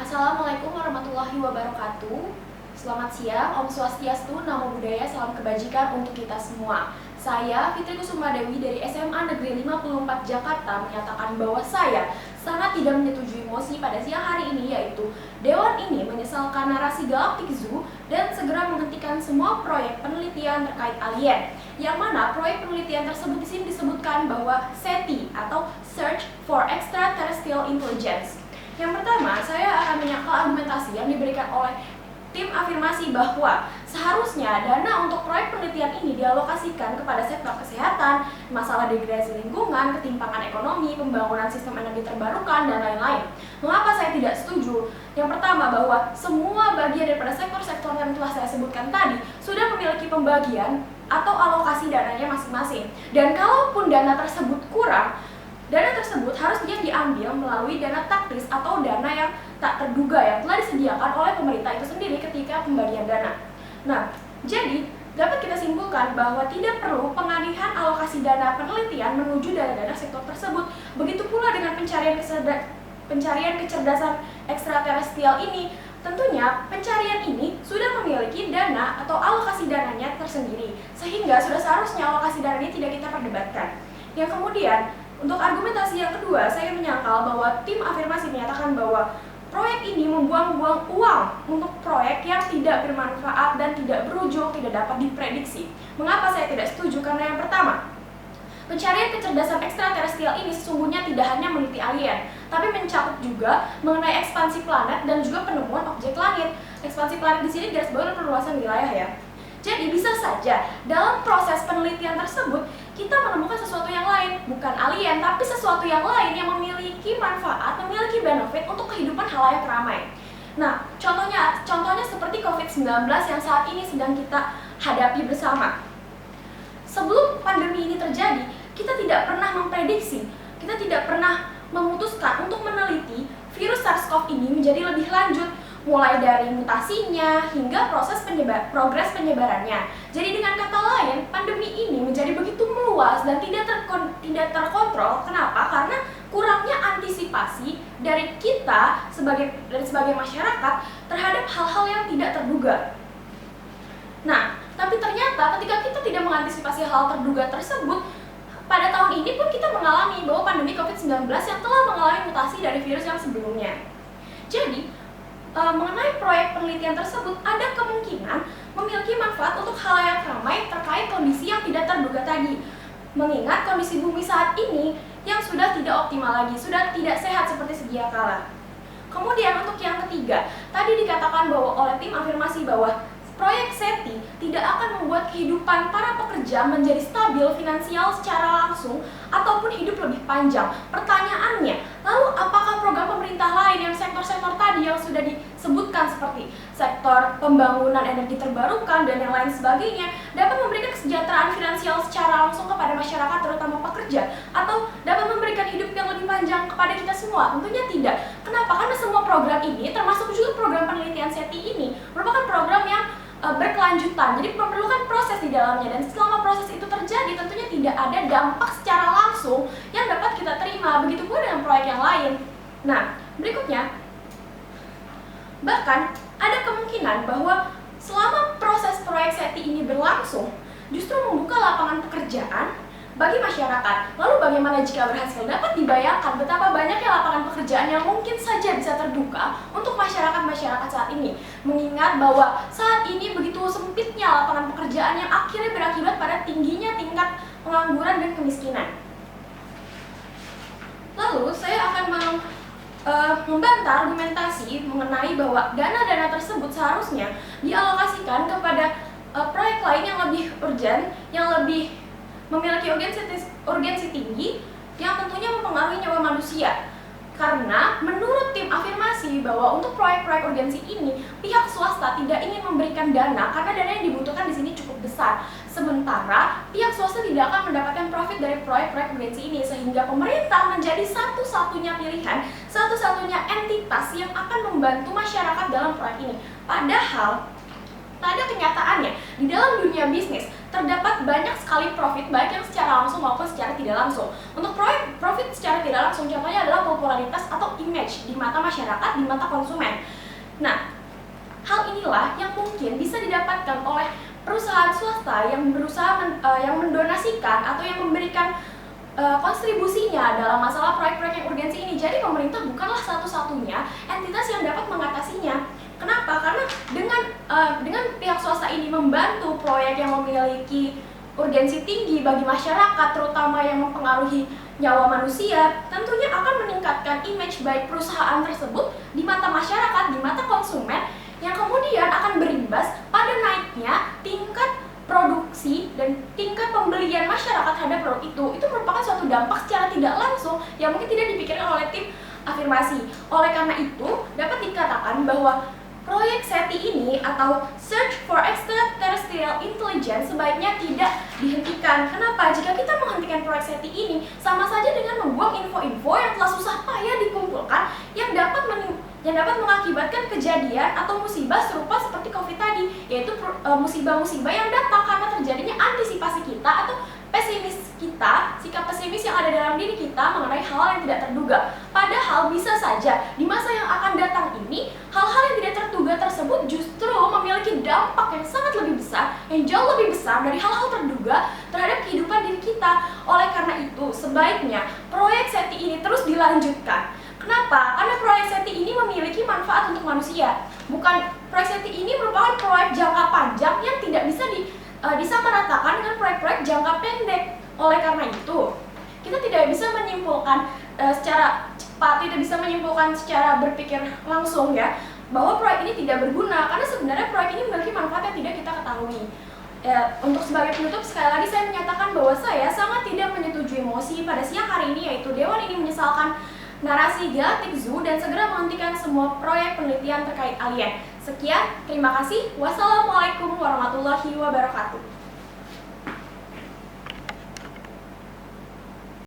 Assalamualaikum warahmatullahi wabarakatuh. Selamat siang, Om Swastiastu, Namo Buddhaya, salam kebajikan untuk kita semua. Saya Fitri Kusuma Dewi dari SMA Negeri 54 Jakarta menyatakan bahwa saya sangat tidak menyetujui mosi pada siang hari ini, yaitu Dewan ini menyesalkan narasi Galactic Zoo dan segera menghentikan semua proyek penelitian terkait alien. Yang mana proyek penelitian tersebut di sini disebutkan bahwa SETI atau Search for Extraterrestrial Intelligence. Yang pertama, saya akan menyangkal argumentasi yang diberikan oleh tim afirmasi bahwa seharusnya dana untuk proyek penelitian ini dialokasikan kepada sektor kesehatan, masalah degradasi lingkungan, ketimpangan ekonomi, pembangunan sistem energi terbarukan, dan lain-lain. Mengapa saya tidak setuju? Yang pertama, bahwa semua bagian daripada sektor-sektor yang telah saya sebutkan tadi sudah memiliki pembagian atau alokasi dananya masing-masing. Dan kalaupun dana tersebut kurang, dana tersebut harusnya diambil melalui dana taktis atau dana yang tak terduga yang telah disediakan oleh pemerintah itu sendiri ketika pembagian dana. Nah, jadi dapat kita simpulkan bahwa tidak perlu pengalihan alokasi dana penelitian menuju dana-dana sektor tersebut. Begitu pula dengan pencarian kecerdasan ekstraterestrial ini. Tentunya pencarian ini sudah memiliki dana atau alokasi dananya tersendiri, sehingga sudah seharusnya alokasi dana ini tidak kita perdebatkan. Yang kemudian, untuk argumentasi yang kedua, saya menyangkal bahwa tim afirmasi menyatakan bahwa proyek ini membuang-buang uang untuk proyek yang tidak bermanfaat dan tidak berujung, tidak dapat diprediksi. Mengapa saya tidak setuju? Karena yang pertama, pencarian kecerdasan ekstraterestrial ini sesungguhnya tidak hanya meneliti alien, tapi mencakup juga mengenai ekspansi planet dan juga penemuan objek langit. Ekspansi planet di sini garis bawah perluasan wilayah ya. Jadi bisa saja dalam proses penelitian tersebut kita menemukan sesuatu yang lain, bukan alien, tapi sesuatu yang lain yang memiliki manfaat, memiliki benefit untuk kehidupan halayak ramai. Nah, contohnya seperti COVID-19 yang saat ini sedang kita hadapi bersama. Sebelum pandemi ini terjadi, kita tidak pernah memprediksi, kita tidak pernah memutuskan untuk meneliti virus SARS-CoV ini menjadi lebih lanjut, mulai dari mutasinya hingga progres penyebarannya. Jadi dengan kata lain, pandemi ini menjadi begitu meluas dan tidak terkontrol. Kenapa? Karena kurangnya antisipasi dari kita sebagai masyarakat terhadap hal-hal yang tidak terduga. Nah, tapi ternyata ketika kita tidak mengantisipasi hal terduga tersebut, pada tahun ini pun kita mengalami bahwa pandemi COVID-19 yang telah mengalami mutasi dari virus yang sebelumnya. Jadi, mengenai proyek penelitian tersebut ada kemungkinan memiliki manfaat untuk halayak ramai terkait kondisi yang tidak terduga tadi. Mengingat kondisi bumi saat ini yang sudah tidak optimal lagi, sudah tidak sehat seperti sedia kala. Kemudian untuk yang ketiga, tadi dikatakan bahwa oleh tim afirmasi bahwa proyek SETI tidak akan membuat kehidupan para pekerja menjadi stabil finansial secara langsung ataupun hidup lebih panjang. Pertanyaannya, lalu apakah program pemerintah lain yang sektor-sektor tadi yang sudah disebutkan seperti sektor pembangunan energi terbarukan dan yang lain sebagainya dapat memberikan kesejahteraan finansial secara langsung kepada masyarakat terutama pekerja atau dapat memberikan hidup yang lebih panjang kepada kita semua? Tentunya tidak. Kenapa? Karena semua program ini termasuk juga program penelitian SETI ini merupakan program yang berkelanjutan, jadi memerlukan proses di dalamnya, dan selama proses itu terjadi tentunya tidak ada dampak secara langsung yang dapat kita terima. Begitu pula dengan proyek yang lain. Nah, berikutnya, bahkan ada kemungkinan bahwa selama proses proyek SETI ini berlangsung justru membuka lapangan pekerjaan bagi masyarakat. Lalu bagaimana jika berhasil? Dapat dibayangkan betapa banyaknya lapangan pekerjaan yang mungkin saja bisa terbuka untuk masyarakat-masyarakat saat ini. Mengingat bahwa saat ini begitu sempitnya lapangan pekerjaan yang akhirnya berakibat pada tingginya tingkat pengangguran dan kemiskinan. Lalu saya akan membantah argumentasi mengenai bahwa dana-dana tersebut seharusnya dialokasikan kepada proyek lain yang lebih urgent, yang lebih memiliki urgensi tinggi yang tentunya mempengaruhi nyawa manusia. Karena menurut tim afirmasi bahwa untuk proyek-proyek urgensi ini pihak swasta tidak ingin memberikan dana karena dana yang dibutuhkan di sini cukup besar. Sementara pihak swasta tidak akan mendapatkan profit dari proyek-proyek urgensi ini, sehingga pemerintah menjadi satu-satunya pilihan, satu-satunya entitas yang akan membantu masyarakat dalam proyek ini. Padahal pada kenyataannya di dalam dunia bisnis terdapat banyak sekali profit baik yang secara langsung maupun secara tidak langsung. Untuk proyek profit secara tidak langsung contohnya adalah popularitas atau image di mata masyarakat, di mata konsumen. Nah, hal inilah yang mungkin bisa didapatkan oleh perusahaan swasta yang yang mendonasikan atau yang memberikan kontribusinya dalam masalah proyek-proyek yang urgensi ini. Jadi pemerintah bukanlah satu-satunya entitas yang dapat mengatasinya. Kenapa? Karena dengan pihak swasta ini membantu proyek yang memiliki urgensi tinggi bagi masyarakat, terutama yang mempengaruhi nyawa manusia, tentunya akan meningkatkan image baik perusahaan tersebut di mata masyarakat, di mata konsumen, yang kemudian akan berimbas pada naiknya tingkat produksi dan tingkat pembelian masyarakat terhadap produk itu. Itu merupakan suatu dampak secara tidak langsung yang mungkin tidak dipikirkan oleh tim afirmasi. Oleh karena itu, dapat dikatakan bahwa proyek SETI ini atau Search for Extraterrestrial Intelligence sebaiknya tidak dihentikan. Kenapa? Jika kita menghentikan proyek SETI ini, sama saja dengan membuang info-info yang telah susah payah dikumpulkan yang dapat mengakibatkan kejadian atau musibah serupa seperti COVID tadi, yaitu musibah-musibah yang datang karena terjadinya antisipasi kita atau sikap pesimis yang ada dalam diri kita mengenai hal yang tidak terduga. Padahal bisa saja di masa yang akan datang ini, hal-hal yang tidak terduga tersebut justru memiliki dampak yang sangat lebih besar, yang jauh lebih besar dari hal-hal terduga terhadap kehidupan diri kita. Oleh karena itu, sebaiknya proyek SETI ini terus dilanjutkan. Kenapa? Karena proyek SETI ini memiliki manfaat untuk manusia. Proyek SETI ini merupakan proyek jangka panjang yang tidak bisa disamaratakan dengan proyek-proyek jangka pendek. Oleh karena itu, kita tidak bisa menyimpulkan secara cepat, tidak bisa menyimpulkan secara berpikir langsung ya, bahwa proyek ini tidak berguna, karena sebenarnya proyek ini memiliki manfaat yang tidak kita ketahui. Untuk sebagai penutup, sekali lagi saya menyatakan bahwa saya sangat tidak menyetujui mosi pada siang hari ini, yaitu Dewan ini menyesalkan narasi Galactic Zoo dan segera menghentikan semua proyek penelitian terkait alien. Sekian, terima kasih. Wassalamualaikum warahmatullahi wabarakatuh.